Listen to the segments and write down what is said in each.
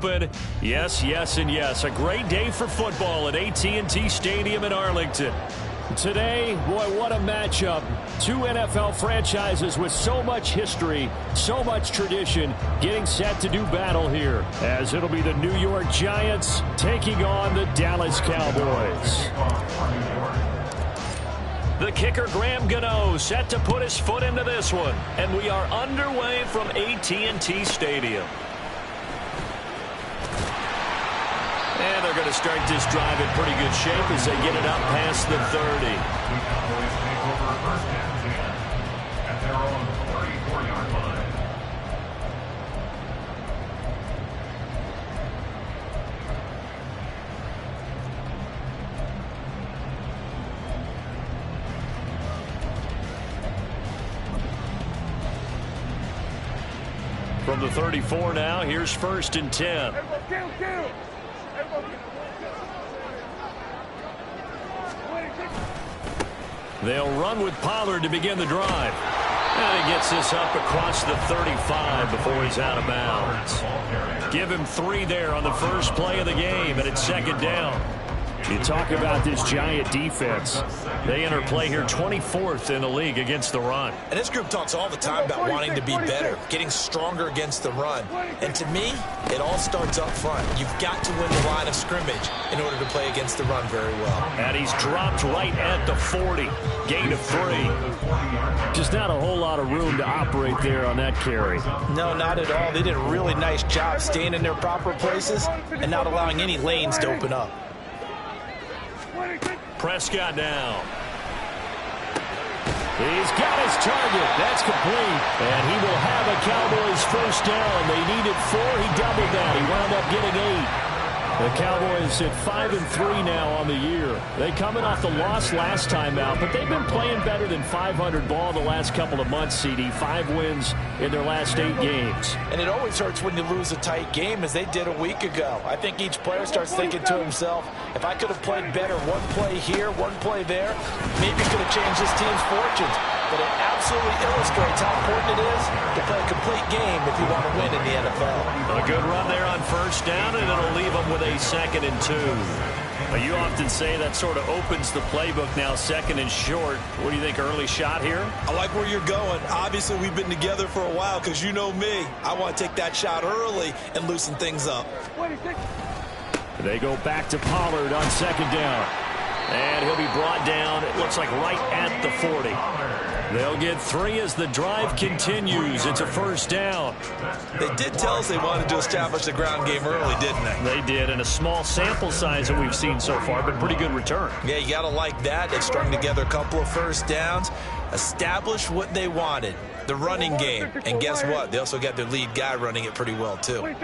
open. Yes, yes, and yes. A great day for football at AT&T Stadium in Arlington. Today, boy, what a matchup. Two NFL franchises with so much history, so much tradition, getting set to do battle here, as it'll be the New York Giants taking on the Dallas Cowboys. The kicker, Graham Gano, set to put his foot into this one. And we are underway from AT&T Stadium. And they're going to start this drive in pretty good shape as they get it out past the 30. From the 34 now, here's 1st and 10. They'll run with Pollard to begin the drive. And he gets this up across the 35 before he's out of bounds. Give him 3 there on the first play of the game, and it's 2nd down. You talk about this Giant defense. They enter play here 24th in the league against the run. And this group talks all the time about wanting to be better, getting stronger against the run. And to me, it all starts up front. You've got to win the line of scrimmage in order to play against the run very well. And he's dropped right at the 40. Gain of 3. Just not a whole lot of room to operate there on that carry. No, not at all. They did a really nice job staying in their proper places and not allowing any lanes to open up. Prescott down. He's got his target. That's complete. And he will have a Cowboys first down. They needed 4. He doubled that. He wound up getting 8. The Cowboys at 5-3 now on the year. They coming off the loss last time out, but they've been playing better than 500 ball the last couple of months, CD. 5 wins in their last 8 games. And it always hurts when you lose a tight game, as they did a week ago. I think each player starts thinking to himself, if I could have played better one play here, one play there, maybe could have changed this team's fortunes. But it absolutely illustrates how important it is to play a complete game if you want to win in the NFL. A good run there on first down, and it'll leave them with a 2nd and 2. Now, you often say that sort of opens the playbook now, 2nd and short. What do you think, early shot here? I like where you're going. Obviously, we've been together for a while because you know me. I want to take that shot early and loosen things up. They go back to Pollard on 2nd down. And he'll be brought down, it looks like right at the 40. They'll get 3 as the drive continues. It's a first down. They did tell us they wanted to establish the ground game early, didn't they? They did, and a small sample size that we've seen so far, but pretty good return. Yeah, you got to like that. They strung together a couple of first downs, established what they wanted, the running game. And guess what? They also got their lead guy running it pretty well, too.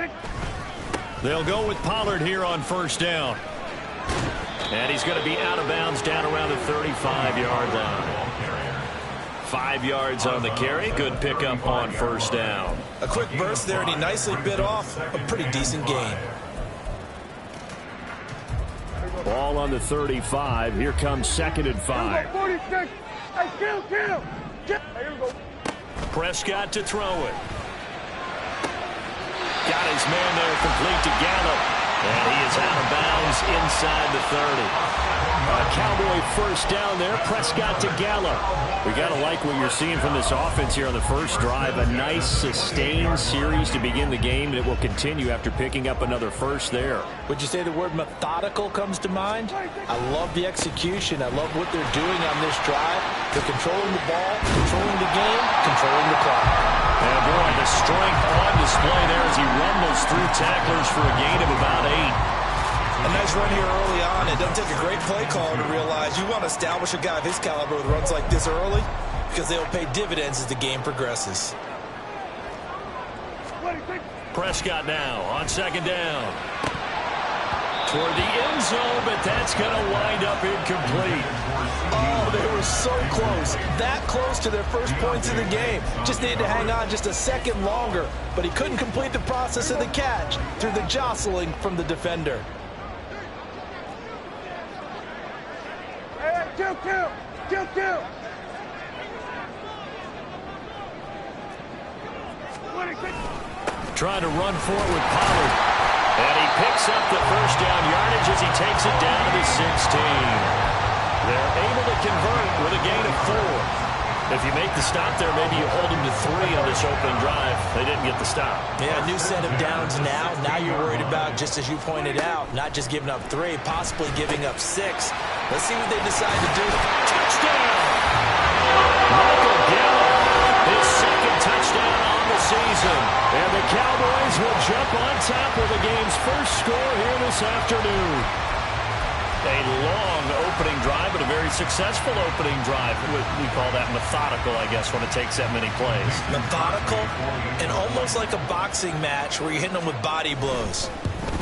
They'll go with Pollard here on first down. And he's going to be out of bounds down around the 35-yard line. 5 yards on the carry. Good pickup on first down. A quick burst there, and he nicely bit off a pretty decent gain. Ball on the 35. Here comes 2nd and 5. Prescott to throw it. Got his man there, complete to Gallup. And he is out of bounds inside the 30. A Cowboy first down there. Prescott to Gallup. We got to like what you're seeing from this offense here on the first drive. A nice sustained series to begin the game, and it will continue after picking up another first there. Would you say the word methodical comes to mind? I love the execution. I love what they're doing on this drive. They're controlling the ball, controlling the game, controlling the clock. And boy, the strength on display there as he rumbles through tacklers for a gain of about 8. A nice run here early on. It doesn't take a great play caller to realize you want to establish a guy of his caliber with runs like this early because they'll pay dividends as the game progresses. Prescott now on 2nd down. Toward the end zone, but that's going to wind up incomplete. Oh, they were so close. That close to their first points in the game. Just needed to hang on just a second longer. But he couldn't complete the process of the catch through the jostling from the defender. Kill. Trying to run for it with Pollard. picks up the first down yardage as he takes it down to the 16. They're able to convert with a gain of 4. If you make the stop there, maybe you hold them to 3 on this opening drive. They didn't get the stop. Yeah, new set of downs now. Now you're worried about, just as you pointed out, not just giving up 3, possibly giving up 6. Let's see what they decide to do. Touchdown! Michael Gallup, his second touchdown on the season. And the Cowboys will jump on top with the game's first score here this afternoon. A long opening drive, but a very successful opening drive. We call that methodical, I guess, when it takes that many plays. Methodical and almost like a boxing match where you're hitting them with body blows.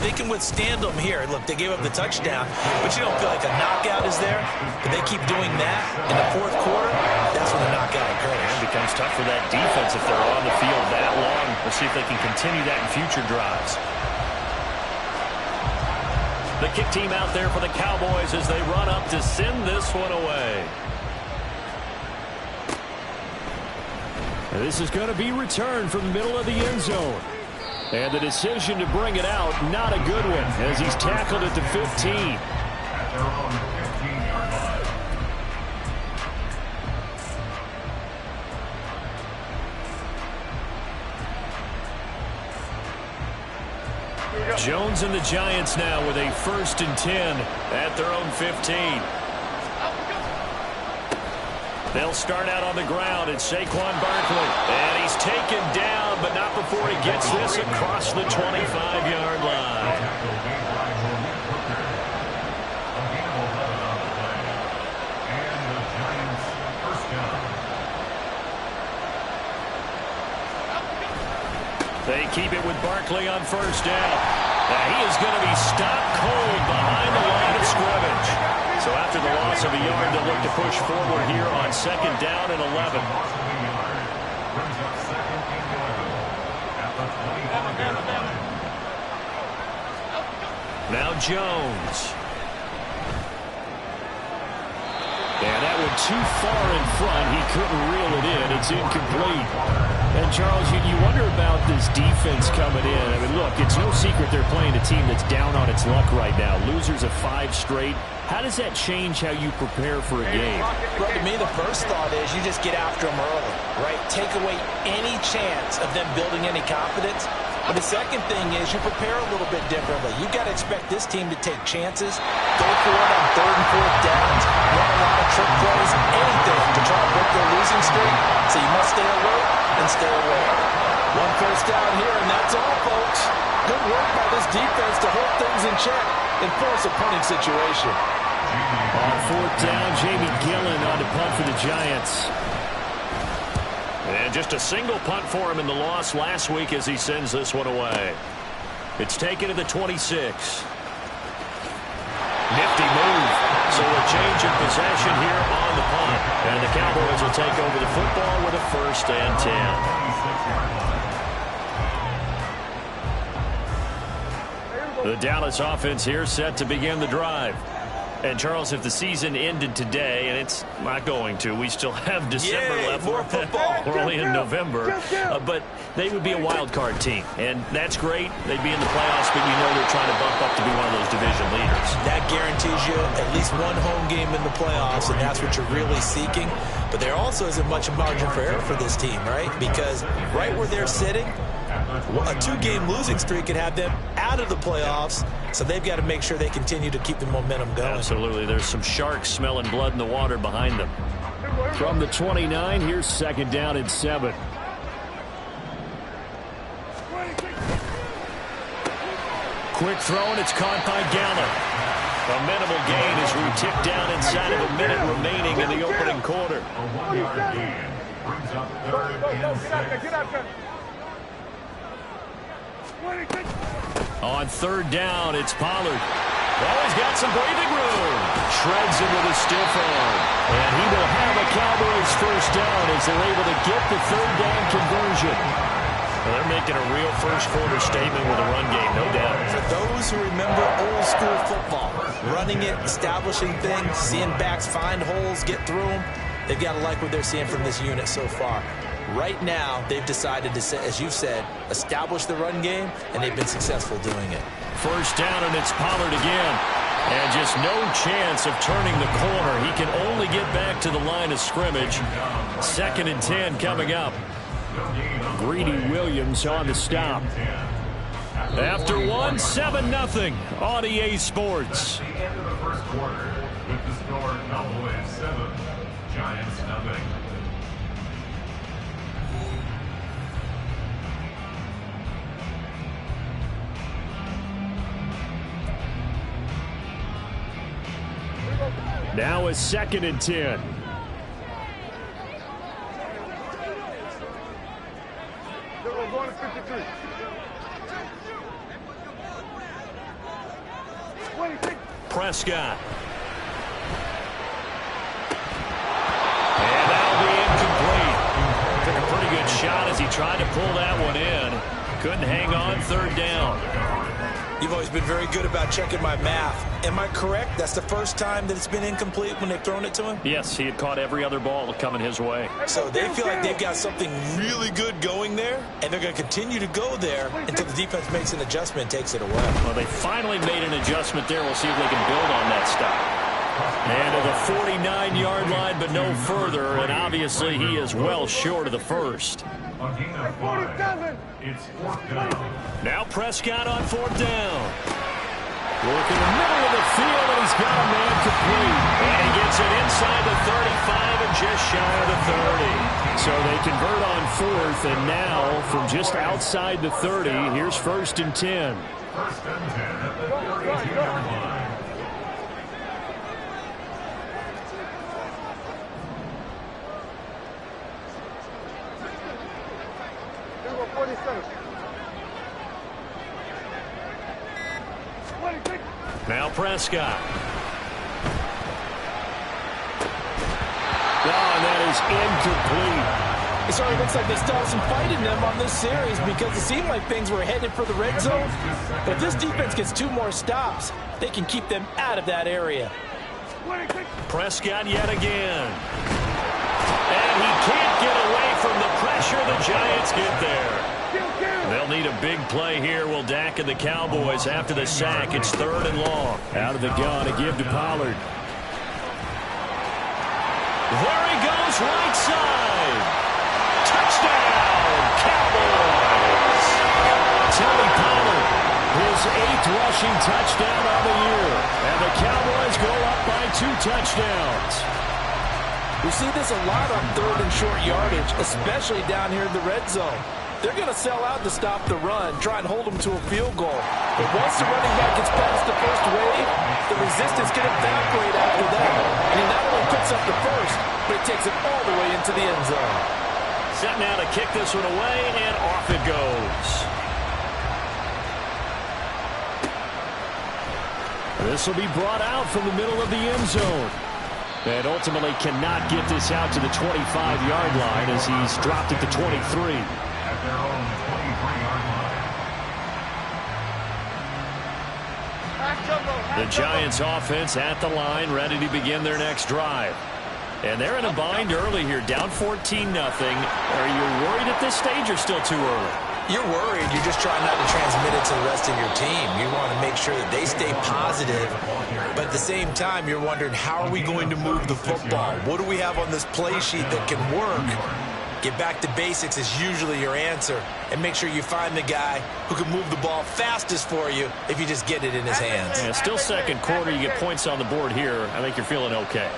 They can withstand them here. Look, they gave up the touchdown, but you don't feel like a knockout is there. But they keep doing that in the fourth quarter. That's when the knockout occurs. It becomes tough for that defense if they're on the field that long. We'll see if they can continue that in future drives. The kick team out there for the Cowboys as they run up to send this one away. This is going to be returned from the middle of the end zone. And the decision to bring it out, not a good one, as he's tackled at the 15. Jones and the Giants now with a 1st and 10 at their own 15. They'll start out on the ground. It's Saquon Barkley. And he's taken down, but not before he gets this across the 25-yard line. They keep it with Barkley on 1st down. He is going to be stopped cold behind the line of scrimmage. So after the loss of a yard, they'll look to push forward here on 2nd down and 11. Now Jones. And that went too far in front. He couldn't reel it in. It's incomplete. And, Charles, you wonder about this defense coming in. I mean, look, it's no secret they're playing a team that's down on its luck right now. Losers of 5 straight. How does that change how you prepare for a game? Well, to me, the first thought is you just get after them early, right? Take away any chance of them building any confidence. But the second thing is you prepare a little bit differently. You've got to expect this team to take chances, go for it on 3rd and 4th downs, run a lot of trick plays, anything to try to break their losing streak. So you must stay alert and stay away. 1 first down here, and that's all, folks. Good work by this defense to hold things in check and force a punting situation. On 4th down, Jamie Gillen on to punt for the Giants. And just a single punt for him in the loss last week as he sends this one away. It's taken to the 26. Nifty move. So a change of possession here on the punt. And the Cowboys will take over the football with a 1st and 10. The Dallas offense here set to begin the drive. And, Charles, if the season ended today, and it's not going to, we still have December left. More football. We're only in November. But they would be a wild card team. And that's great. They'd be in the playoffs, but you know they're trying to bump up to be one of those division leaders. That guarantees you at least one home game in the playoffs, and that's what you're really seeking. But there also isn't much margin for error for this team, right? Because right where they're sitting, a 2-game losing streak could have them out of the playoffs, so they've got to make sure they continue to keep the momentum going. Absolutely. There's some sharks smelling blood in the water behind them. From the 29, here's 2nd down and 7. Quick throw, and it's caught by Gallup. A minimal gain as we tick down inside of a minute remaining in the opening quarter. On 3rd down, it's Pollard. Well, he's got some breathing room. Shreds it with a stiff arm. And he will have a Cowboys 1st down as they're able to get the 3rd down conversion. Well, they're making a real first-quarter statement with a run game, no doubt. For those who remember old-school football, running it, establishing things, seeing backs find holes, get through them, they've got to like what they're seeing from this unit so far. Right now, they've decided to, as you've said, establish the run game, and they've been successful doing it. First down, and it's Pollard again. And just no chance of turning the corner. He can only get back to the line of scrimmage. 2nd and 10 coming up. Greedy Williams on the stop. After one, 7-0 on EA Sports. At the end of the first quarter, with the score Cowboys 7, Giants 0. Now a 2nd and 10. We're going to 53. 26. Prescott. And that'll be incomplete. Took a pretty good shot as he tried to pull that one in. Couldn't hang on. 3rd down. You've always been very good about checking my math. Am I correct? That's the first time that it's been incomplete when they've thrown it to him? Yes, he had caught every other ball coming his way. So they feel like they've got something really good going there, and they're going to continue to go there until the defense makes an adjustment and takes it away. Well, they finally made an adjustment there. We'll see if they can build on that stop. And to the 49-yard line, but no further, and obviously he is well short of the first. A gain of 5. It's 4th down. Now Prescott on 4th down. Work in the middle of the field, and he's got a man complete. And he gets it inside the 35 and just shy of the 30. So they convert on 4th, and now from just outside the 30, here's 1st and 10. 1st and 10 at the 42-yard line. We're 47. 26. Now Prescott. Oh, and that is incomplete. It certainly looks like they still have some fight in them on this series because it seemed like things were headed for the red zone. But if this defense gets 2 more stops, they can keep them out of that area. 26. Prescott yet again. And he can't get away from the pressure. The Giants get there. They'll need a big play here. Will Dak and the Cowboys after the sack. It's 3rd and long. Out of the gun to give to Pollard. There he goes, right side. Touchdown, Cowboys. Tony Pollard, his 8th rushing touchdown of the year. And the Cowboys go up by 2 touchdowns. We see this a lot on 3rd and short yardage, especially down here in the red zone. They're going to sell out to stop the run, try and hold them to a field goal. But once the running back gets past the first wave, the resistance can evaporate after that. And he not only picks up the first, but he takes it all the way into the end zone. Set now to kick this one away, and off it goes. This will be brought out from the middle of the end zone. And ultimately cannot get this out to the 25-yard line as he's dropped at the 23. At their own 23-yard line. The Giants offense at the line, ready to begin their next drive. And they're in a bind early here, down 14-0. Are you worried at this stage or still too early? You're worried. You're just trying not to transmit it to the rest of your team. You want to make sure that they stay positive. But at the same time, you're wondering, how are we going to move the football? What do we have on this play sheet that can work? Get back to basics is usually your answer. And make sure you find the guy who can move the ball fastest for you if you just get it in his hands. Yeah, still 2nd quarter. You get points on the board here. I think you're feeling okay.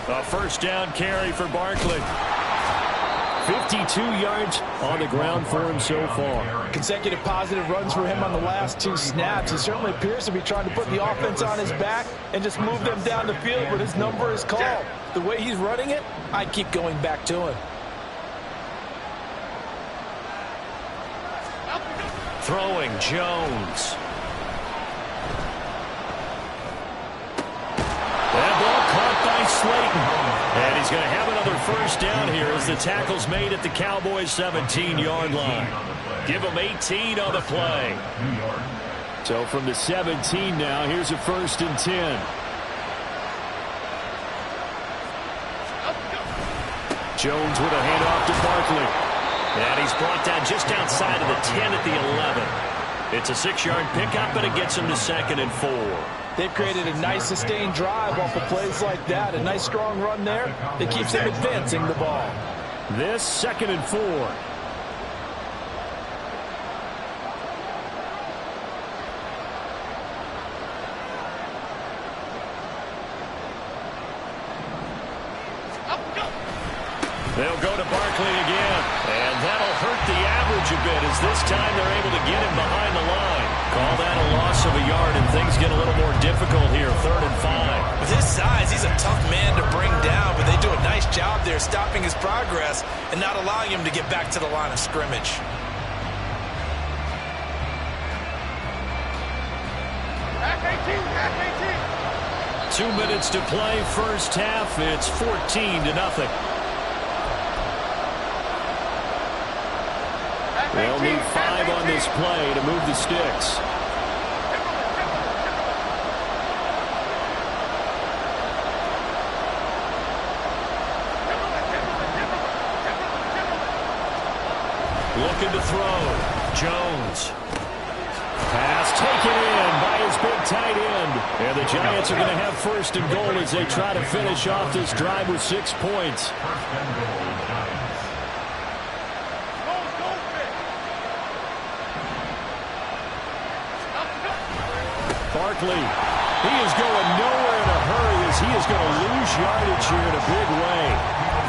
A 1st down carry for Barkley. 52 yards on the ground for him so far. Consecutive positive runs for him on the last 2 snaps. He certainly appears to be trying to put the offense on his back and just move them down the field, but his number is called. The way he's running it, I keep going back to him. Throwing Jones. That ball caught by Slayton. And he's going to have another 1st down here as the tackle's made at the Cowboys' 17-yard line. Give them 18 on the play. So from the 17 now, here's a 1st and 10. Jones with a handoff to Barkley. And he's brought down just outside of the 10 at the 11. It's a 6-yard pickup, and it gets him to 2nd and 4. They've created a nice sustained drive off of plays like that. A nice strong run there that keeps them advancing the ball. This 2nd and 4. They'll go to Barkley again, and that'll hurt the average a bit as this time they're able to get him behind the line. Call that a loss of a yard, and things get a little more difficult here, 3rd and 5. With his size, he's a tough man to bring down, but they do a nice job there stopping his progress and not allowing him to get back to the line of scrimmage. Back 18, back 18. 2 minutes to play, first half. It's 14-0. They'll need 5 on this play to move the sticks. Looking to throw. Jones. Pass taken in by his big tight end. And the Giants are going to have 1st and goal as they try to finish off this drive with 6 points. Barkley, he is going nowhere in a hurry as he is going to lose yardage here in a big way.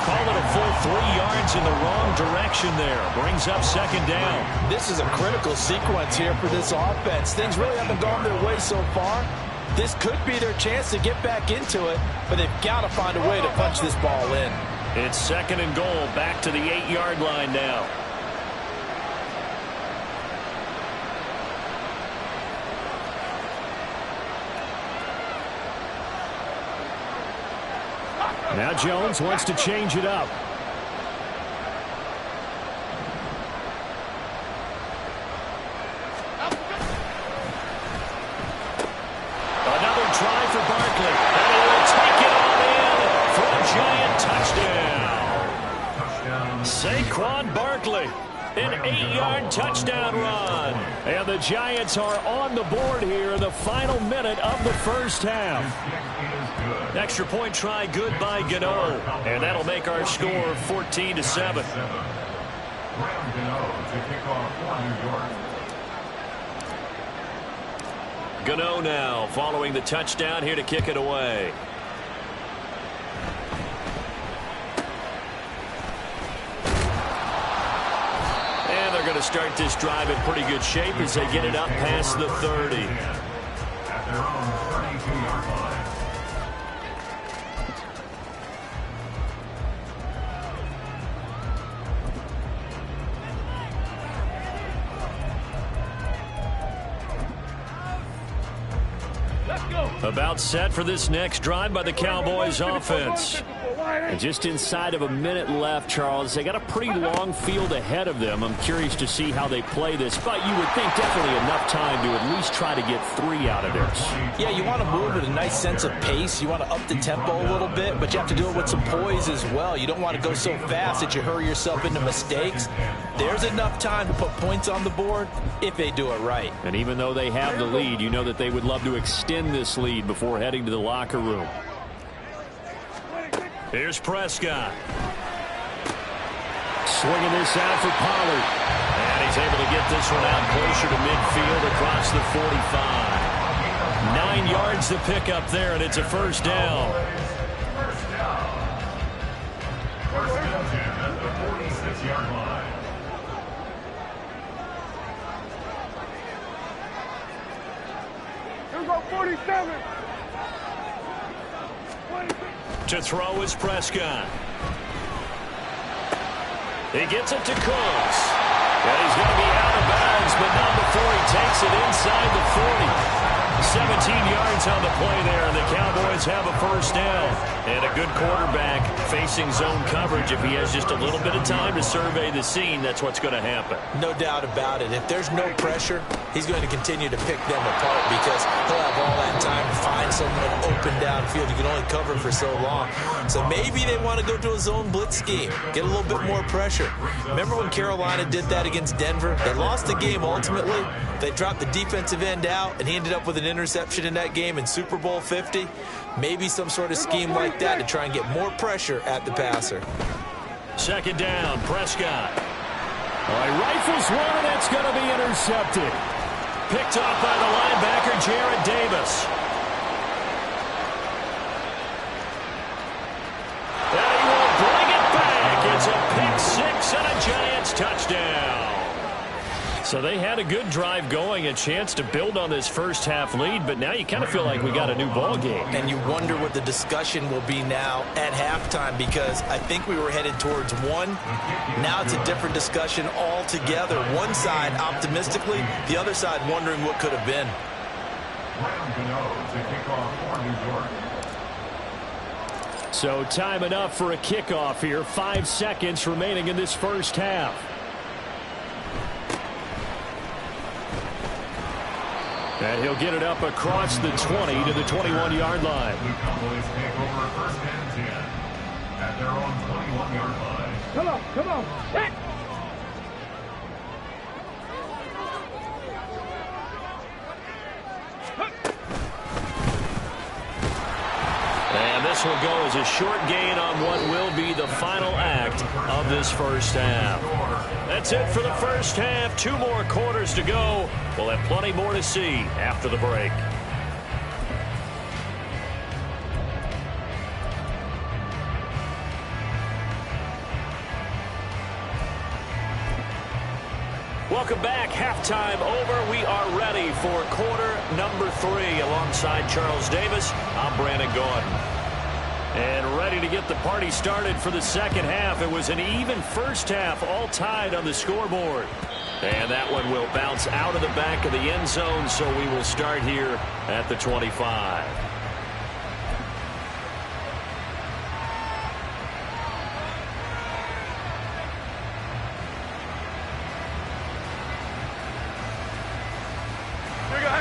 Call it a full 3 yards in the wrong direction there. Brings up 2nd down. This is a critical sequence here for this offense. Things really haven't gone their way so far. This could be their chance to get back into it, but they've got to find a way to punch this ball in. It's 2nd and goal, back to the 8-yard line now. Now Jones wants to change it up. Another try for Barkley. And he will take it all in for a Giant touchdown. Saquon Barkley. An 8-yard touchdown run. And the Giants are on the board here in the final minute of the first half. Extra point try good by Gano. And that'll make our score 14-7. Gano now following the touchdown here to kick it away. And they're going to start this drive in pretty good shape as they get it up past the 30. At their own 32-yard line. About set for this next drive by the Cowboys offense. And just inside of a minute left, Charles. They got a pretty long field ahead of them. I'm curious to see how they play this, but you would think definitely enough time to at least try to get 3 out of this. Yeah, you want to move with a nice sense of pace. You want to up the tempo a little bit, but you have to do it with some poise as well. You don't want to go so fast that you hurry yourself into mistakes. There's enough time to put points on the board if they do it right. And even though they have the lead, you know that they would love to extend this lead before heading to the locker room. Here's Prescott. Swinging this out for Pollard. And he's able to get this one out closer to midfield across the 45. 9 yards to pick up there, and it's a first down. First down at the 46-yard line. Here we go, 47. To throw is Prescott. He gets it to Cooks. And he's going to be out of bounds, but not before he takes it inside the 40. 17 yards on the play there, and the Cowboys have a first down. And a good quarterback facing zone coverage. If he has just a little bit of time to survey the scene, that's what's going to happen. No doubt about it. If there's no pressure, he's going to continue to pick them apart because he'll have all that time to find someone open downfield. You can only cover for so long. So maybe they want to go to a zone blitz scheme, get a little bit more pressure. Remember when Carolina did that against Denver? They lost the game ultimately. They dropped the defensive end out, and he ended up with an interception in that game in Super Bowl 50. Maybe some sort of scheme like that to try and get more pressure at the passer. Second down, Prescott. He rifles one, and that's going to be intercepted. Picked off by the linebacker, Jarrett Davis. And he will bring it back. It's a pick six and a Giants touchdown. So they had a good drive going, a chance to build on this first half lead, but now you kind of feel like we got a new ball game. And you wonder what the discussion will be now at halftime, because I think we were headed towards one. Now it's a different discussion altogether. One side optimistically, the other side wondering what could have been. To kick off for New York. So time enough for a kickoff here. 5 seconds remaining in this first half. And he'll get it up across the 20 to the 21-yard line. The Cowboys take over first and 10 at their own 21-yard line. Come on, come on. Hit. And this will go as a short gain on what will be the final act of this first half. That's it for the first half. 2 more quarters to go. We'll have plenty more to see after the break. Welcome back. Halftime over. We are ready for quarter number 3. Alongside Charles Davis, I'm Brandon Gordon. And ready to get the party started for the second half. It was an even first half, all tied on the scoreboard. And that one will bounce out of the back of the end zone, so we will start here at the 25.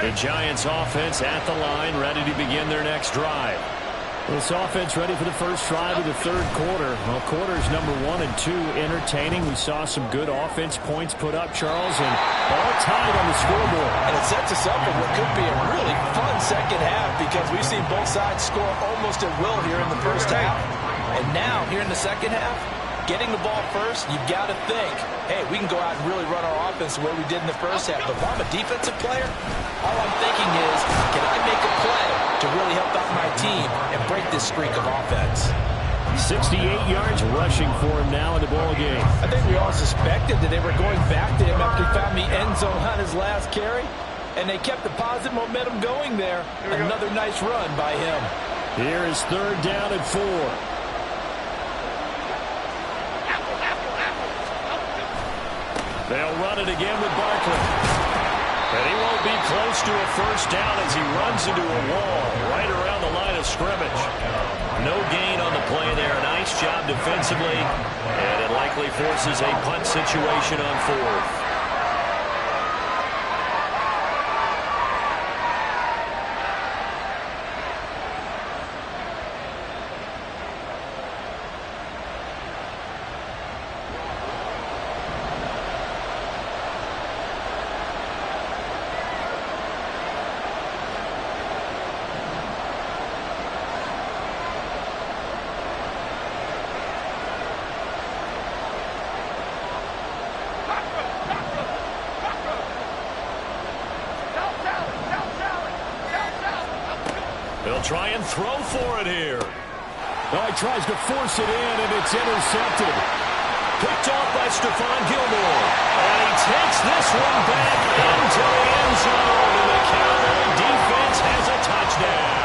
The Giants offense at the line, ready to begin their next drive. This offense ready for the first drive of the third quarter. Well, quarters number 1 and 2 entertaining. We saw some good offense points put up, Charles, and all tied on the scoreboard. And it sets us up for what could be a really fun second half, because we've seen both sides score almost at will here in the first half. And now, here in the second half, getting the ball first, you've got to think, hey, we can go out and really run our offense the way we did in the first half. But if I'm a defensive player, all I'm thinking is, can I make a play to really help out my team and break this streak of offense? 68 yards rushing for him now in the ball game. I think we all suspected that they were going back to him after he found the end zone on his last carry, and they kept the positive momentum going there. Another nice run by him. Here is third down and 4. They'll run it again with Barkley. And he won't be close to a first down as he runs into a wall right around the line of scrimmage. No gain on the play there. Nice job defensively. And it likely forces a punt situation on 4th. They'll try and throw for it here. Well, he tries to force it in, and it's intercepted. Picked off by Stephon Gilmore. And he takes this one back into the end zone, and the Cowboy defense has a touchdown.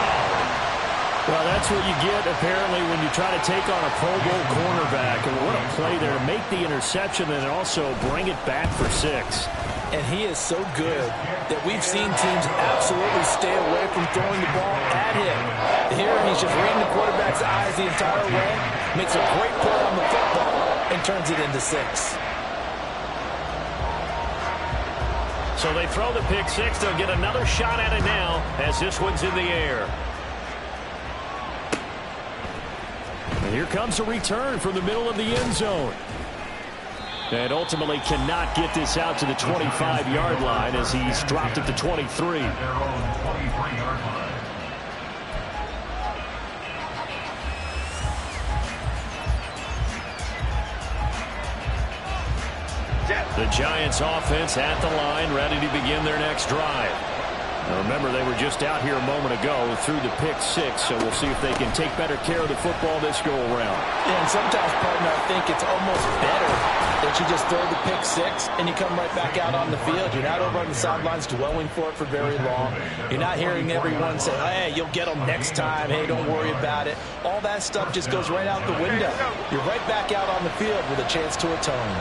Well, that's what you get, apparently, when you try to take on a Pro Bowl cornerback. And what a play there to make the interception and also bring it back for 6. And he is so good that we've seen teams absolutely stay away from throwing the ball at him. Here, he's just reading the quarterback's eyes the entire way, makes a great play on the football, and turns it into 6. So they throw the pick 6. They'll get another shot at it now as this one's in the air. And here comes a return from the middle of the end zone. And ultimately cannot get this out to the 25-yard line as he's dropped at the 23. At their own 23-yard line. The Giants offense at the line, ready to begin their next drive. Now remember, they were just out here a moment ago through the pick 6, so we'll see if they can take better care of the football this go-around. Yeah, and sometimes, partner, I think it's almost better that you just throw the pick 6 and you come right back out on the field. You're not over on the sidelines dwelling for it for very long. You're not hearing everyone say, hey, you'll get them next time. Hey, don't worry about it. All that stuff just goes right out the window. You're right back out on the field with a chance to atone.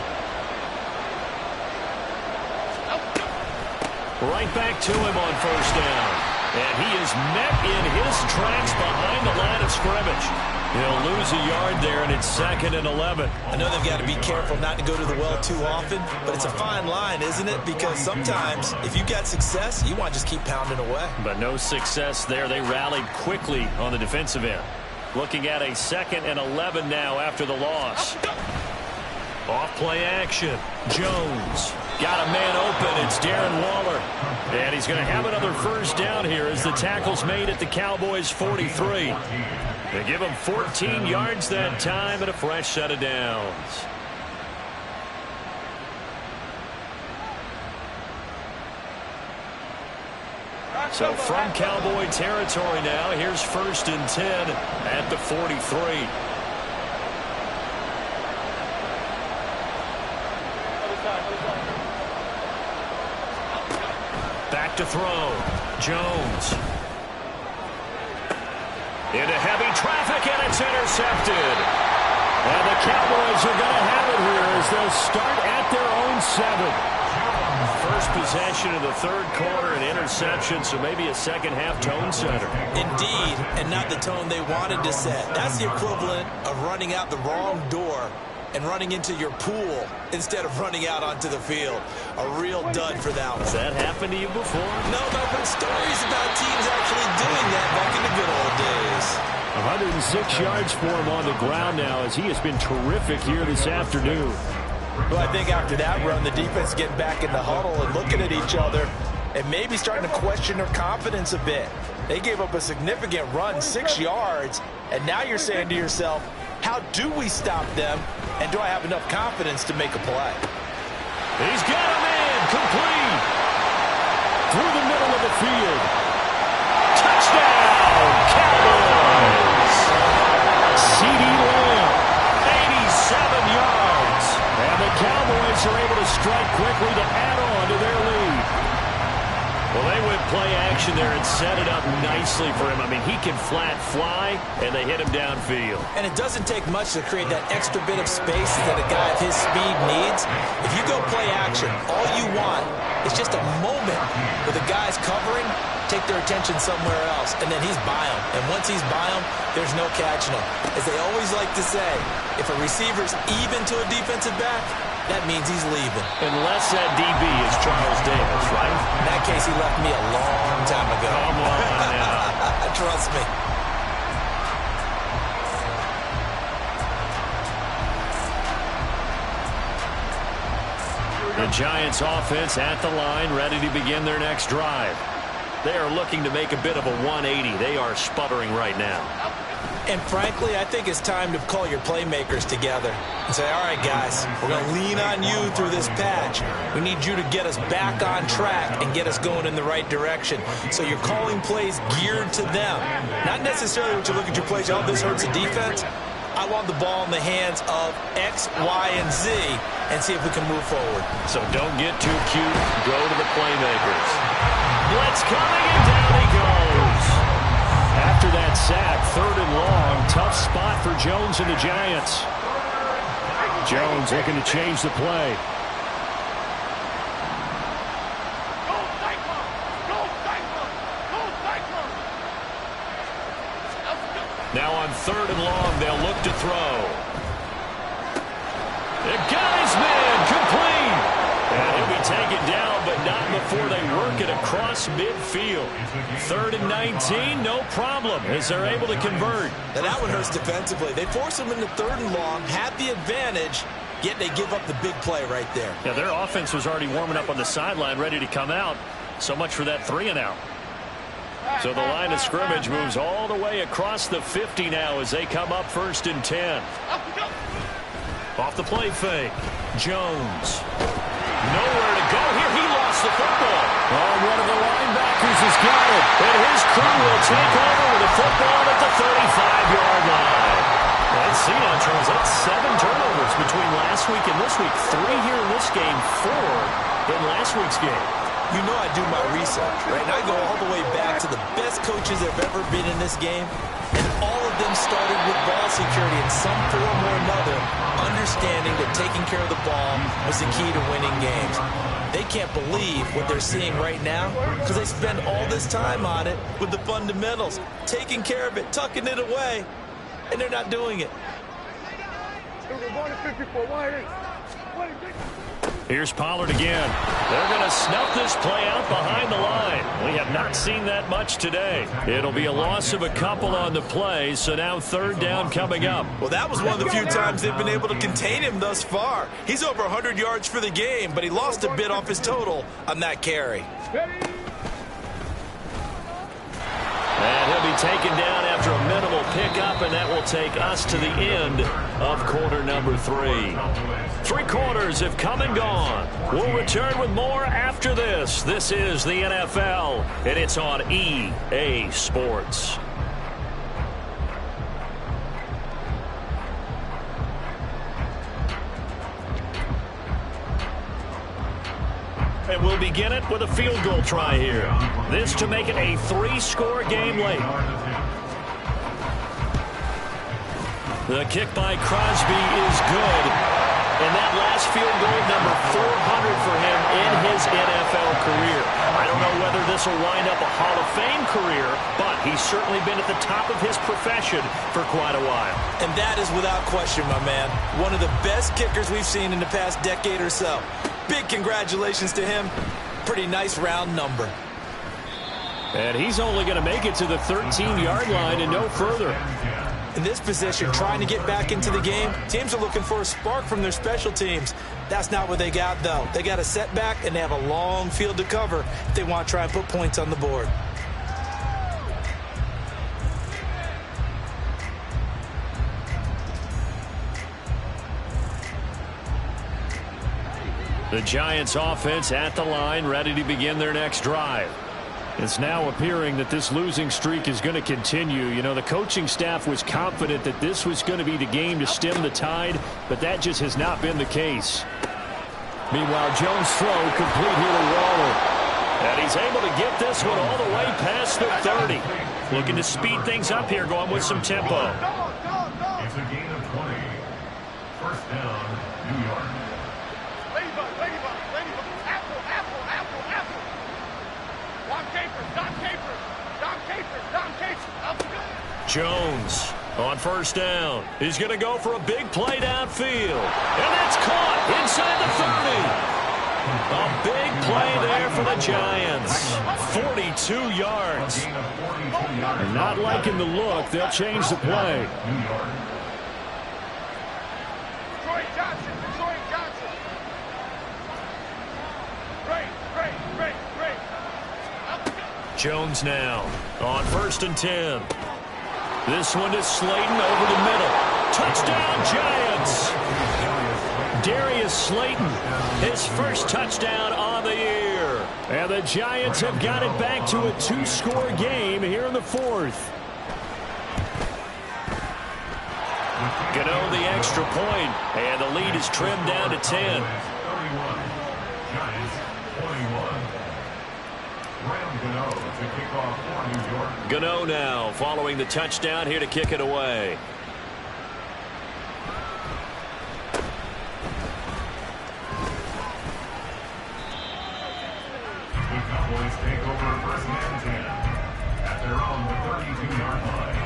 Right back to him on first down. And he is met in his tracks behind the line of scrimmage. He'll lose a yard there, and it's 2nd and 11. I know they've got to be careful not to go to the well too often, but it's a fine line, isn't it? Because sometimes if you got success, you want to just keep pounding away. But no success there. They rallied quickly on the defensive end. Looking at a 2nd and 11 now after the loss. Off play action. Jones got a man open. It's Darren Waller. And he's going to have another first down here as the tackle's made at the Cowboys' 43. They give him 14 yards that time and a fresh set of downs. So from Cowboy territory now, here's 1st and 10 at the 43. Back to throw. Jones. Into heavy traffic, and it's intercepted. And the Cowboys are going to have it here as they'll start at their own 7. First possession of the 3rd quarter, an interception, so maybe a second-half tone setter. Indeed, and not the tone they wanted to set. That's the equivalent of running out the wrong door and running into your pool instead of running out onto the field. A real dud for that one. Has that happened to you before? No, but I've heard stories about teams actually doing that back in the good old days. 106 yards for him on the ground now as he has been terrific here this afternoon. Well, I think after that run, the defense getting back in the huddle and looking at each other and maybe starting to question their confidence a bit. They gave up a significant run, 6 yards, and now you're saying to yourself, how do we stop them, and do I have enough confidence to make a play? He's got him in, complete. Through the middle of the field. Touchdown, Cowboys. C.D. Lamb, 87 yards. And the Cowboys are able to strike quickly to add on to their lead. Well, they went play action there and set it up nicely for him. I mean, he can flat fly, and they hit him downfield. And it doesn't take much to create that extra bit of space that a guy of his speed needs. If you go play action, all you want is just a moment where the guy's covering, take their attention somewhere else, and then he's by him. And once he's by him, there's no catching him. As they always like to say, if a receiver's even to a defensive back, that means he's leaving. Unless that DB is Charles Davis, right? In that case, he left me a long time ago. Come on now. Trust me. The Giants offense at the line, ready to begin their next drive. They are looking to make a bit of a 180. They are sputtering right now. And frankly, I think it's time to call your playmakers together and say, all right, guys, we're going to lean on you through this patch. We need you to get us back on track and get us going in the right direction. So you're calling plays geared to them. Not necessarily when you look at your plays, oh, this hurts the defense. I want the ball in the hands of X, Y, and Z and see if we can move forward. So don't get too cute. Go to the playmakers. Blitz coming, and down he goes. After that sack, 3rd and long, tough spot for Jones and the Giants. Jones looking to change the play. Now on 3rd and long, they'll look to throw. The guy's man complete. And he'll be taken down, but not before they work it across midfield. 3rd and 19, no problem, as they're able to convert. Now that one hurts defensively. They force them into 3rd and long, had the advantage, yet they give up the big play right there. Yeah, their offense was already warming up on the sideline, ready to come out. So much for that 3 and out. So the line of scrimmage moves all the way across the 50 now as they come up 1st and 10. Off the play fake. Jones. Nowhere to go here. He lost the football. Oh, one of the linebackers has got it. And his crew will take over with the football at the 35-yard line. Let's see now, Charles. That's 7 turnovers between last week and this week. 3 here in this game, 4 in last week's game. You know I do my research, right? And I go all the way back to the best coaches that have ever been in this game. And all of them started with ball security in some form or another, understanding that taking care of the ball was the key to winning games. They can't believe what they're seeing right now because they spend all this time on it with the fundamentals, taking care of it, tucking it away, and they're not doing it. Here's Pollard again. They're going to snuff this play out behind the line. We have not seen that much today. It'll be a loss of a couple on the play, so now 3rd down coming up. Well, that was one of the few times they've been able to contain him thus far. He's over 100 yards for the game, but he lost a bit off his total on that carry. And he'll be taken down after a minimal pickup, and that will take us to the end of quarter number 3. 3 quarters have come and gone. We'll return with more after this. This is the NFL, and it's on EA Sports. And we'll begin it with a field goal try here. This to make it a 3-score game late. The kick by Crosby is good. And that last field goal, number 400 for him in his NFL career. I don't know whether this will wind up a Hall of Fame career, but he's certainly been at the top of his profession for quite a while. And that is without question, my man. One of the best kickers we've seen in the past decade or so. Big congratulations to him. Pretty nice round number. And he's only going to make it to the 13-yard line and no further. In this position, trying to get back into the game, teams are looking for a spark from their special teams. That's not what they got, though. They got a setback, and they have a long field to cover if they want to try and put points on the board. The Giants offense at the line, ready to begin their next drive. It's now appearing that this losing streak is going to continue. You know, the coaching staff was confident that this was going to be the game to stem the tide, but that just has not been the case. Meanwhile, Jones' throw complete here to Waller. And he's able to get this one all the way past the 30. Looking to speed things up here, going with some tempo. It's a gain of 20. 1st down, New York. Jones on 1st down. He's going to go for a big play downfield. And that's caught inside the 30. A big play there for the Giants. 42 yards. They're not liking the look. They'll change the play. Jones now on 1st and 10. This one is Slayton over the middle. Touchdown, Giants. Darius Slayton, his first touchdown on the year. And the Giants have got it back to a 2-score game here in the 4th. Gano the extra point, and the lead is trimmed down to 10. 31. Giants 21. Gano to kick off for New York. Gano now following the touchdown here to kick it away. The Cowboys take over 1st and 10 at their own 32-yard line.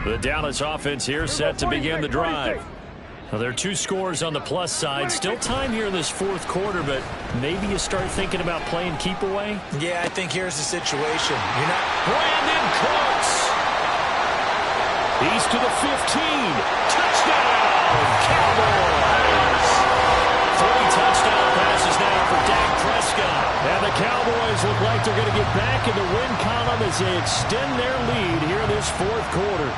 The Dallas offense here set to begin the drive. Well, there are 2 scores on the plus side. Still time here in this fourth quarter, but maybe you start thinking about playing keep away? Yeah, I think here's the situation. You're not... Brandon Cooks! He's to the 15. Touchdown, Cowboys! 3 touchdown passes now for Dak Prescott. And the Cowboys look like they're going to get back in the win column as they extend their lead here in this fourth quarter.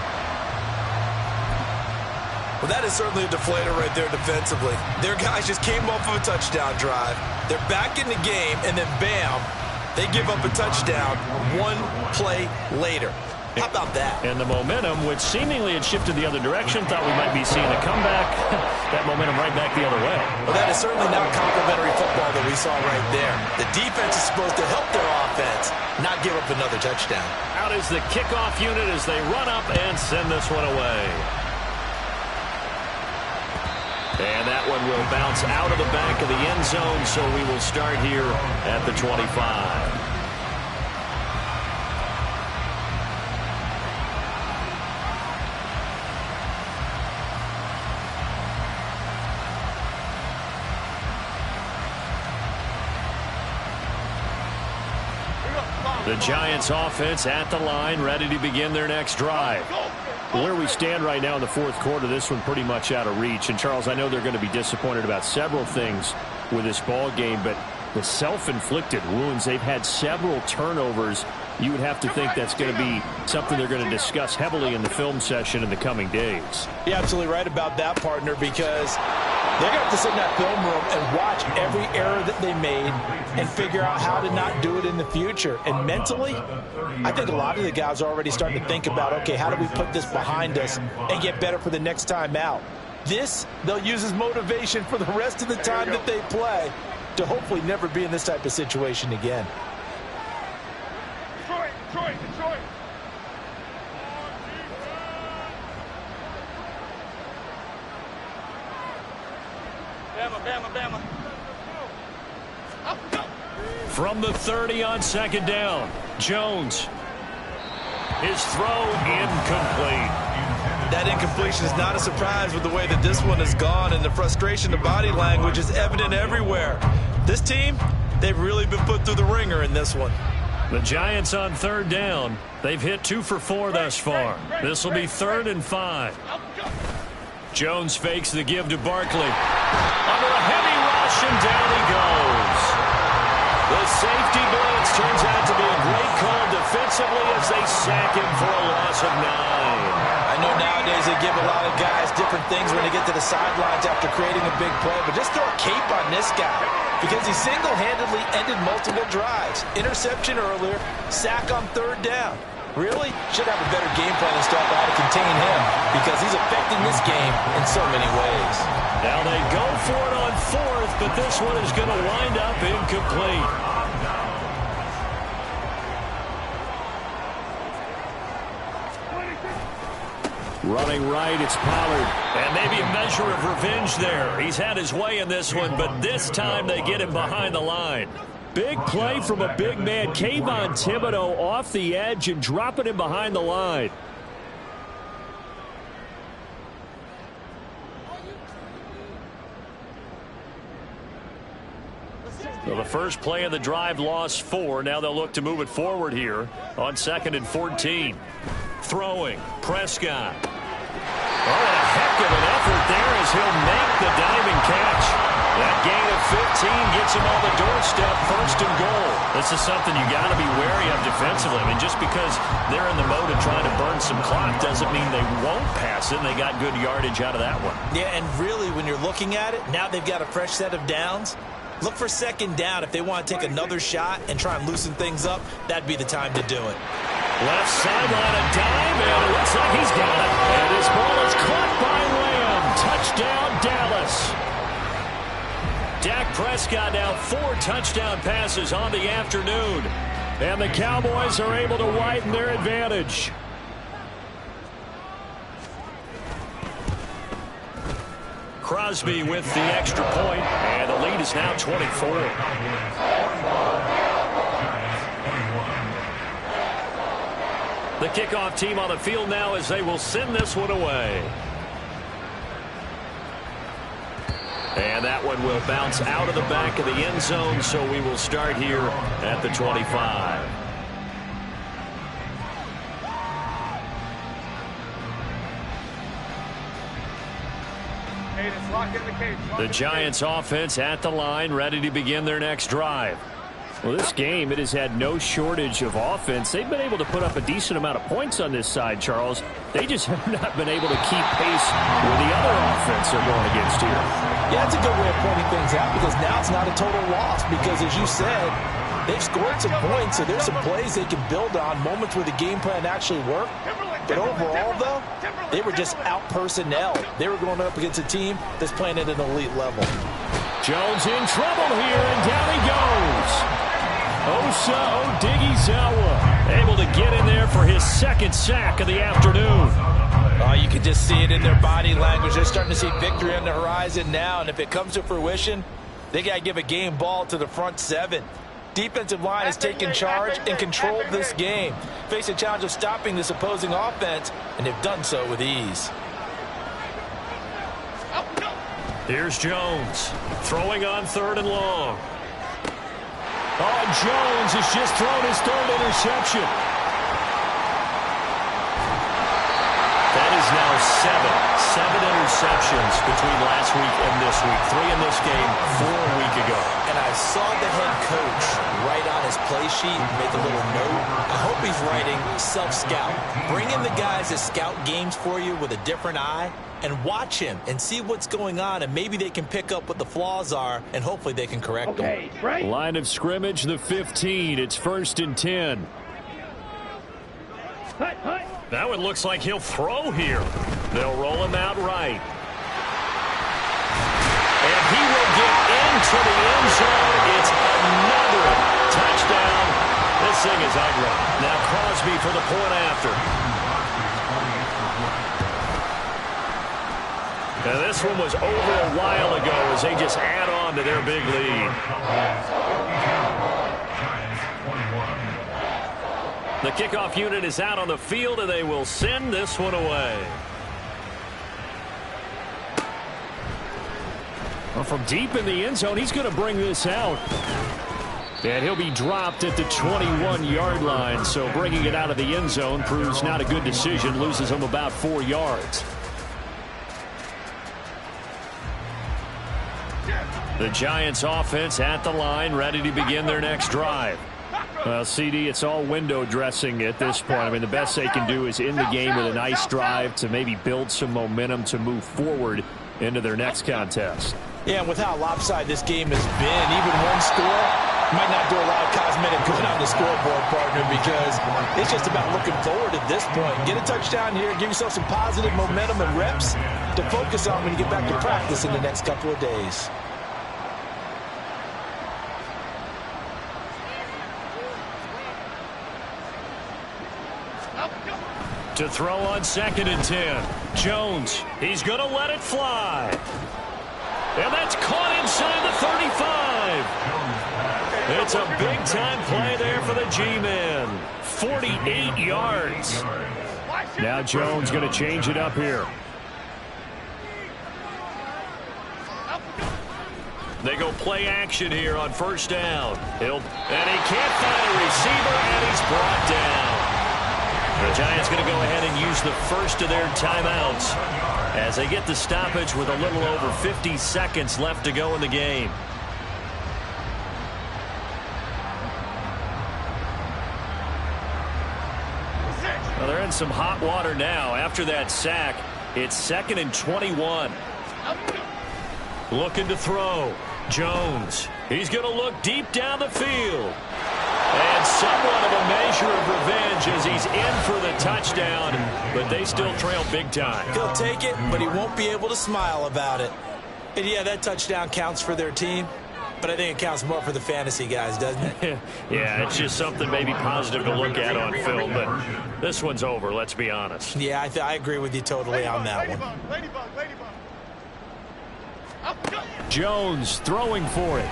Well, that is certainly a deflator right there defensively. Their guys just came off of a touchdown drive. They're back in the game, and then bam, they give up a touchdown 1 play later. How about that? And the momentum, which seemingly had shifted the other direction, thought we might be seeing a comeback. That momentum right back the other way. Well, that is certainly not complimentary football that we saw right there. The defense is supposed to help their offense, not give up another touchdown. Out is the kickoff unit as they run up and send this one away. And that one will bounce out of the back of the end zone, so we will start here at the 25. The Giants offense at the line, ready to begin their next drive. Where we stand right now in the fourth quarter, this one pretty much out of reach. And, Charles, I know they're going to be disappointed about several things with this ball game, but the self-inflicted wounds, they've had several turnovers. You would have to think that's going to be something they're going to discuss heavily in the film session in the coming days. You're absolutely right about that, partner, because they're going to have to sit in that film room and watch every error that they made and figure out how to not do it in the future. And mentally, I think a lot of the guys are already starting to think about, okay, how do we put this behind us and get better for the next time out? This, they'll use as motivation for the rest of the time that they play to hopefully never be in this type of situation again. Detroit! Bama. From the 30 on second down, Jones. His throw incomplete. That incompletion is not a surprise with the way that this one has gone, and the frustration, the body language is evident everywhere. This team, they've really been put through the ringer in this one. The Giants on third down. They've hit 2 for 4 thus far. This will be 3rd and 5. Jones fakes the give to Barkley. Under a heavy rush, and down he goes. The safety blitz turns out to be a great call defensively as they sack him for a loss of 9. I know nowadays they give a lot of guys different things when they get to the sidelines after creating a big play, but just throw a cape on this guy because he single-handedly ended multiple drives. Interception earlier, sack on 3rd down. Really should have a better game plan and start how to contain him because he's affecting this game in so many ways. Now they go for it on 4th, but this one is going to wind up incomplete. Running right, it's Pollard. And maybe a measure of revenge there. He's had his way in this one, but this time they get him behind the line. Big play from a big man. Kayvon Thibodeau off the edge and dropping him behind the line. Well, the first play of the drive lost 4. Now they'll look to move it forward here on 2nd and 14. Throwing, Prescott. Oh, and a heck of an effort there as he'll make the diving catch. That gain of 15 gets him on the doorstep, 1st and goal. This is something you got to be wary of defensively. I mean, just because they're in the mode of trying to burn some clock doesn't mean they won't pass it. And they got good yardage out of that one. Yeah, and really, when you're looking at it, now they've got a fresh set of downs. Look for 2nd down. If they want to take another shot and try and loosen things up, that'd be the time to do it. Left sideline, a dive, and it looks like he's got it. And his ball is caught by Lamb. Touchdown, Dallas. Dak Prescott now 4 touchdown passes on the afternoon. And the Cowboys are able to widen their advantage. Crosby with the extra point, and the lead is now 24. The kickoff team on the field now as they will send this one away. And that one will bounce out of the back of the end zone, so we will start here at the 25. The Giants offense at the line, ready to begin their next drive. Well, this game, it has had no shortage of offense. They've been able to put up a decent amount of points on this side, Charles. They just have not been able to keep pace with the other offense they're going against here. Yeah, it's a good way of pointing things out because now it's not a total loss because, as you said, they've scored some points, so there's some plays they can build on, moments where the game plan actually worked. But overall, though, they were just out-personnel. They were going up against a team that's playing at an elite level. Jones in trouble here, and down he goes. Osa Odighizuwa able to get in there for his second sack of the afternoon. Oh, you can just see it in their body language. They're starting to see victory on the horizon now, and if it comes to fruition, they got to give a game ball to the front seven. Defensive line has taken charge and controlled this game. Face a challenge of stopping this opposing offense, and they've done so with ease. Here's Jones throwing on 3rd and long. Oh, Jones has just thrown his 3rd interception. That is now 7 interceptions between last week and this week. 3 in this game, 4 a week ago. And I saw the head coach write on his play sheet and make a little note. I hope he's writing self-scout. Bring in the guys that scout games for you with a different eye and watch him and see what's going on, and maybe they can pick up what the flaws are, and hopefully they can correct them. Right. Line of scrimmage, the 15. It's 1st and 10. That one looks like he'll throw here. They'll roll him out right. And he will get into the end zone. It's another touchdown. This thing is ugly. Now Crosby for the point after. Now this one was over a while ago as they just add on to their big lead. The kickoff unit is out on the field, and they will send this one away. Well, from deep in the end zone, he's going to bring this out. And he'll be dropped at the 21-yard line, so bringing it out of the end zone proves not a good decision, loses him about 4 yards. The Giants offense at the line, ready to begin their next drive. Well, CD, it's all window dressing at this point. I mean, the best they can do is in the game with a nice drive to maybe build some momentum to move forward into their next contest. Yeah, and with how lopsided this game has been, even one score might not do a lot of cosmetic good on the scoreboard, partner, because it's just about looking forward at this point. Get a touchdown here, give yourself some positive momentum and reps to focus on when you get back to practice in the next couple of days. To throw on 2nd and 10. Jones, he's going to let it fly. And that's caught inside the 35. It's a big-time play there for the G-Man. 48 yards. Now Jones going to change it up here. They go play action here on 1st down. And he can't find a receiver, and he's brought down. The Giants going to go ahead and use the first of their timeouts as they get the stoppage with a little over 50 seconds left to go in the game. Well, they're in some hot water now. After that sack, it's 2nd and 21. Looking to throw. Jones. He's going to look deep down the field. And somewhat of a measure of revenge as he's in for the touchdown, but they still trail big time. He'll take it, but he won't be able to smile about it. And yeah, that touchdown counts for their team, but I think it counts more for the fantasy guys, doesn't it? Yeah, it's just something maybe positive to look at on film, but this one's over, let's be honest. Yeah, I agree with you totally on that one. Jones throwing for it.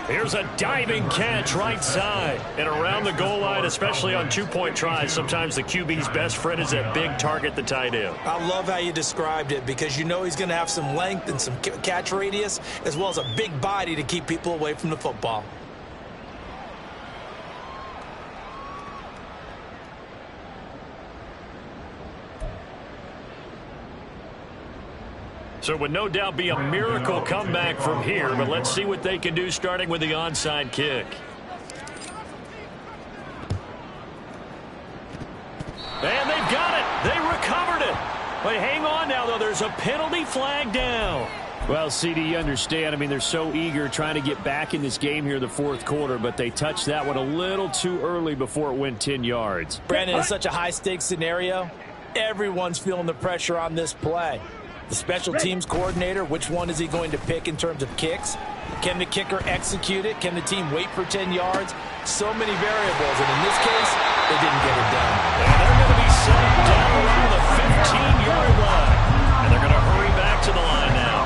Here's a diving catch right side. And around the goal line, especially on two-point tries, sometimes the QB's best friend is that big target, the tight end. I love how you described it because you know he's going to have some length and some catch radius as well as a big body to keep people away from the football. So it would no doubt be a miracle comeback from here, but let's see what they can do starting with the onside kick. And they've got it. They recovered it. But hang on now, though. There's a penalty flag down. Well, CD, you understand. I mean, they're so eager trying to get back in this game here in the fourth quarter, but they touched that one a little too early before it went 10 yards. Brandon, it's such a high-stakes scenario. Everyone's feeling the pressure on this play. The special teams coordinator, which one is he going to pick in terms of kicks? Can the kicker execute it? Can the team wait for 10 yards? So many variables, and in this case, they didn't get it done. And they're going to be set down around the 15-yard line. And they're going to hurry back to the line now.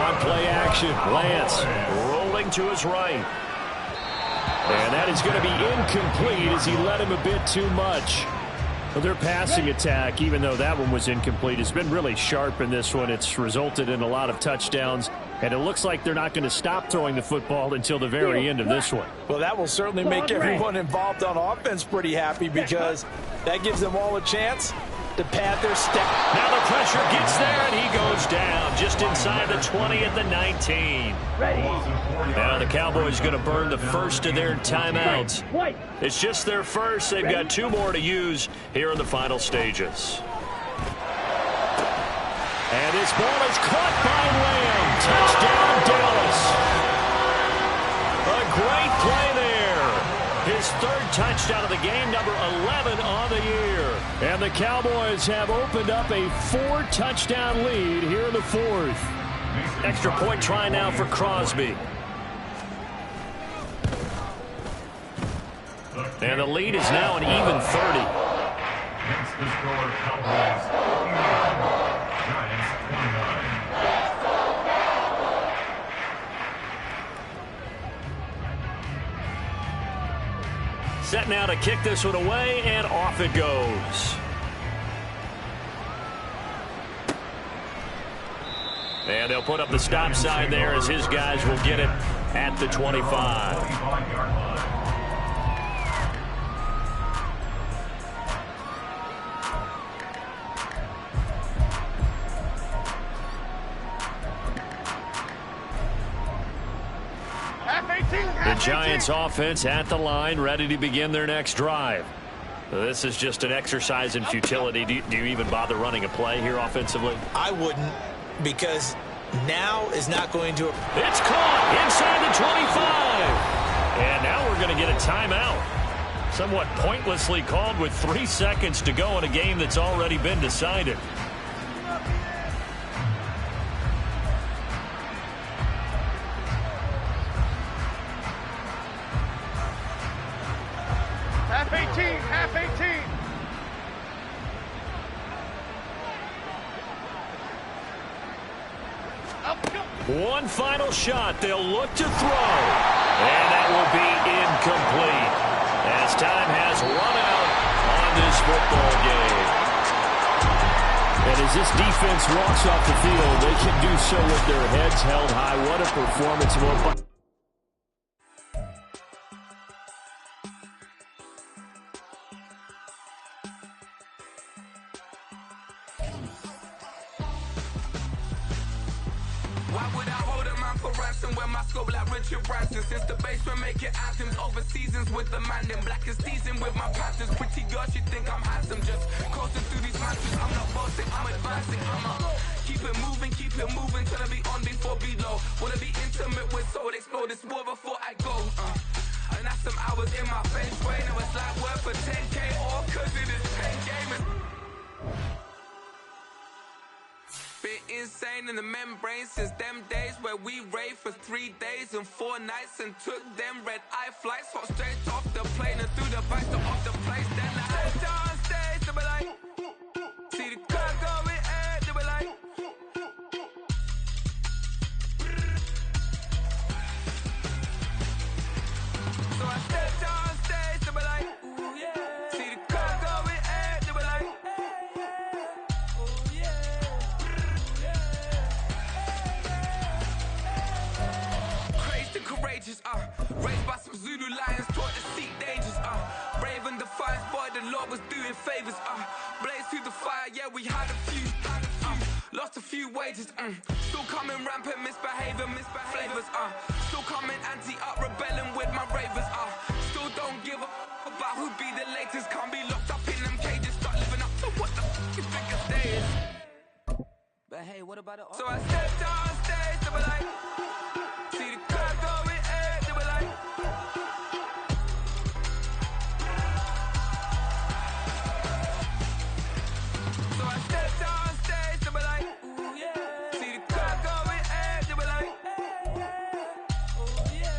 On play action, Lance rolling to his right. And that is going to be incomplete as he led him a bit too much. Well, their passing attack, even though that one was incomplete, has been really sharp in this one. It's resulted in a lot of touchdowns, and it looks like they're not going to stop throwing the football until the very end of this one. Well, that will certainly make everyone involved on offense pretty happy because that gives them all a chance to pad their step. Now the pressure gets there, and he goes down just inside the 20 at the 19. Now the Cowboys going to burn the first of their timeouts. It's just their first. They've got two more to use here in the final stages. And this ball is caught by Lamb. Touchdown, Dallas. A great play there. His third touchdown of the game, number 11 on the year. And the Cowboys have opened up a 4-touchdown lead here in the fourth. Extra point try now for Crosby. And the lead is now an even 30. Against the score, Cowboys 39, Giants 29. Set now to kick this one away, and off it goes. And they'll put up the stop sign there as his guys will get it at the 25. The Giants offense at the line, ready to begin their next drive. This is just an exercise in futility. Do you even bother running a play here offensively? I wouldn't, because now is not going to... It's caught inside the 25. And now we're going to get a timeout. Somewhat pointlessly called with 3 seconds to go in a game that's already been decided. Half 18. One final shot. They'll look to throw. And that will be incomplete as time has run out on this football game. And as this defense walks off the field, they can do so with their heads held high. What a performance. Since the basement making anthems over seasons with the man in black is seasoned with my patterns. Pretty girl, she think I'm handsome. Just coasting through these mountains. I'm not bossing, I'm advancing. Keep it moving till I be on before below. Wanna be intimate with soul, explore this war before I go. And that's some hours in my bench way. Now it's like work for 10K or cause it is 10 gamers. Been insane in the membrane since them days where we raved for 3 days and 4 nights and took them red-eye flights, hop straight off the plane and through the back door of the place. Then I head down stage, they be like, see the car going ahead, they be like, God was doing favors. Blaze through the fire, yeah, we had a few. Lost a few wages. Still coming rampant, misbehavior, flavors. Still coming anti-up, rebelling with my ravers. Still don't give up about who be the latest. Can't be locked up in them cages. Start living up to what the f you think your day is. But hey, what about the So I stepped on stage, they were like, see the crowd going, they were like. So I stepped on stage, they were like, ooh yeah. See the crowd going, they were like, ooh yeah.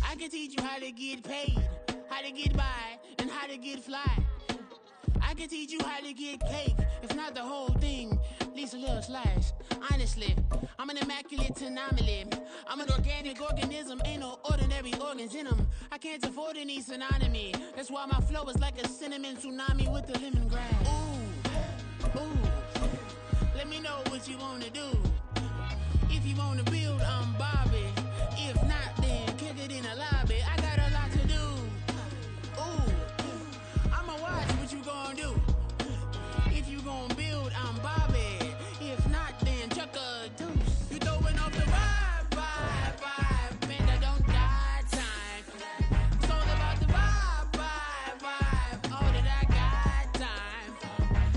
I can teach you how to get paid, how to get by, and how to get fly. I can teach you how to get cake, if not the whole thing, at least a little slice. Honestly, I'm an immaculate anomaly. I'm an organic organism, ain't no ordinary organs in them. I can't afford any synonymy. That's why my flow is like a cinnamon tsunami with the lemongrass. Ooh, ooh, let me know what you wanna do. If you wanna build, I'm Bobby. If not, then kick it in the lobby. I got a lot to do. Ooh, I'ma watch what you gon' do. If you gon' build, I'm Bobby. If not, then chuck a deuce. You throwing off the vibe, man, I don't got time. It's all about the vibe, all that I got time.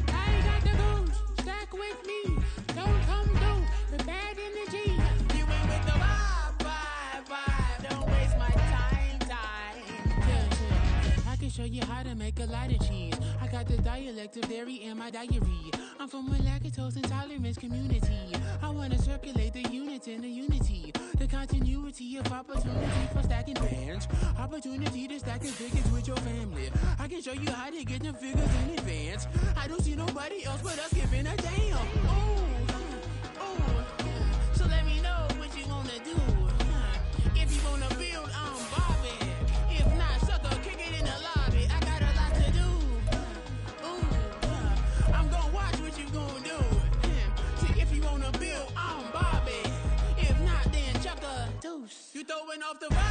I ain't got the goose, stack with me. Don't come through with bad energy. You ain't with the vibe, don't waste my time. Yeah. I can show you how to make a lot of cheese. I got the dialect of dairy in my diary. I'm from a lactose intolerance community. I wanna circulate the units in the unity. The continuity of opportunity for stacking bands. Opportunity to stack figures with your family. I can show you how to get them figures in advance. I don't see nobody else but us giving a damn. Ooh. So let me know what you wanna do. If you wanna build, I'm Bobby. If not, sucker, kick it in the lobby. I got a lot to do. Ooh, I'm gonna watch what you gonna do. See, if you wanna build, I'm Bobby. If not, then chuck a deuce. You throwing off the vibe,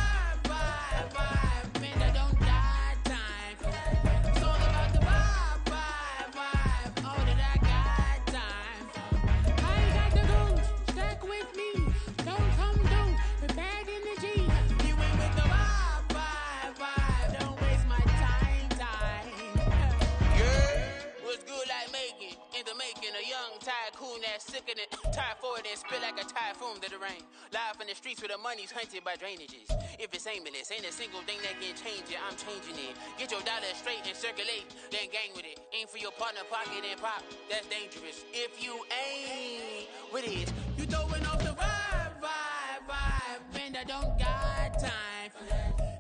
man, I don't got time. It's all about the vibe, all that I got time. I ain't got the goose, stack with me. Don't come through with bad energy. You ain't with the vibe, don't waste my time. Yeah, what's good like making, in the making, a young tycoon that's sick of it. Tie forward and spit like a typhoon to the rain. Live in the streets where the money's hunted by drainages. If it's aimless, ain't a single thing that can change it, I'm changing it. Get your dollar straight and circulate, then gang with it. Aim for your partner, pocket and pop, that's dangerous. If you ain't with it, you throwing off the vibe, man, I don't got time.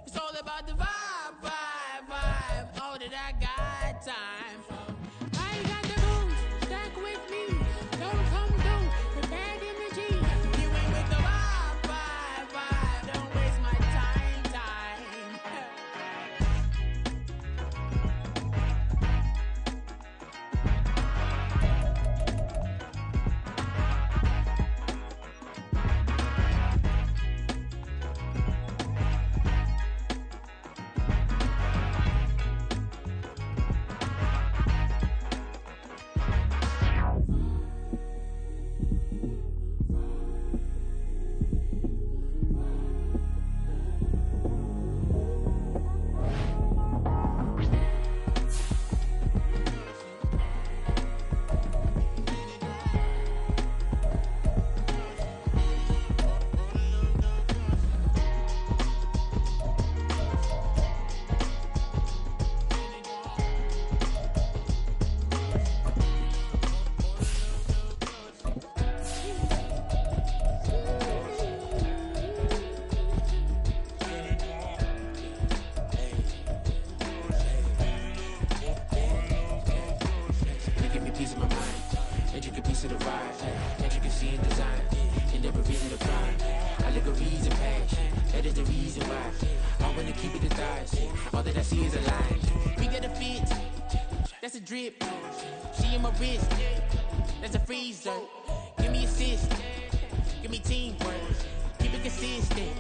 It's all about the vibe, all that I got time. I ain't got the goose, stack with me. Don't come through with bad energy. You ain't with the vibe, don't waste my time. I'm gonna keep it the thighs. All that I see is a lie. We got a fit. That's a drip. She in my wrist. That's a freezer. Give me assist. Give me teamwork. Keep it consistent.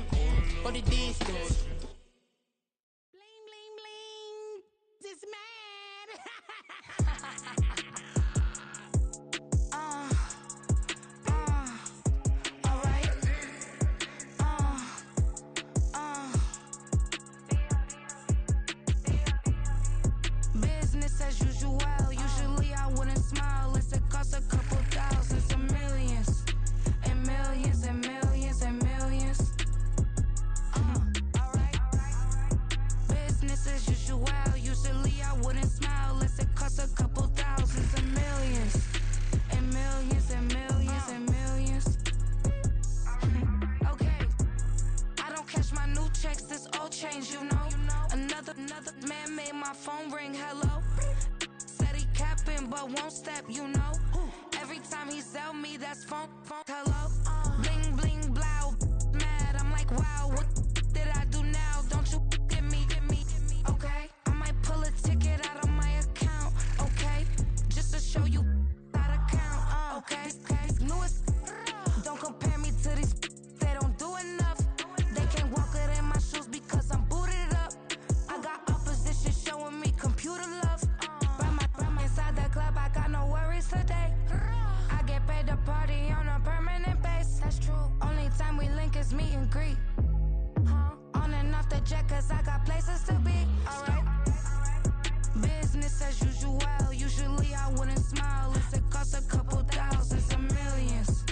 For the distance. Bling, bling, bling. This mad. Alright. Business as usual. Usually I wouldn't smile. It's a cost a couple thousands and millions. And millions and millions and millions. Alright. Business as usual. Usually I wouldn't smile. It's a cost a couple thousands and millions. And millions and millions and millions. Okay. I don't cash my new checks, this old change, you know. Another man made my phone ring, hello. Said he capping but won't step, you know. Every time he sell me, that's phone, hello. Bling, bling, blow, mad, I'm like, wow, what did I do now? Don't you get me, okay? I might pull a ticket out of my account, okay? Just to show you how to count, okay? Newest, don't compare me to these, they don't do enough. They can't walk it in my shoes because I'm booted up. I got opposition showing me computer love. Run inside the club, I got no worries today. I get paid to party on a permanent base. That's true. Only time we link is meet and greet. On and off the jet, cause I got places to be. Alright. Business as usual. Usually I wouldn't smile. It's a cost a couple thousands and millions.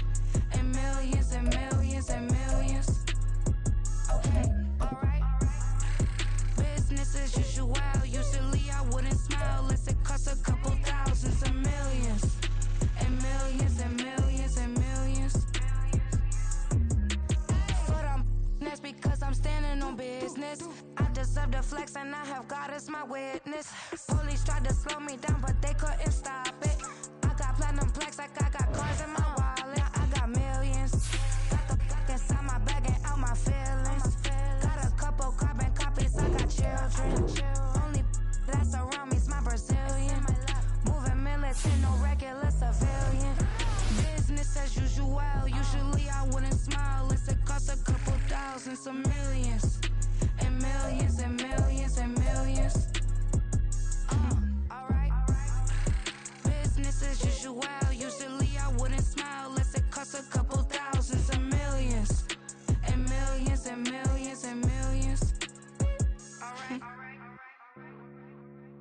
And millions and millions and millions. Okay, alright. Business as usual. Usually I wouldn't smile. It's a cost a couple thousands and millions. And millions and millions and millions. For them, that's because I'm standing on business. I deserve the flex and I have God as my witness. Police tried to slow me down but they couldn't stop it. I got platinum plaques like I got cars in my wallet. I got millions. Got the fuck inside my bag and out my feelings. Got a couple carbon copies, I got children. Only that's around me's my Brazilian. Moving militant, no regular civilian. Business as usual. Usually I wouldn't smile. It's a cost a couple thousands of millions. And millions and millions.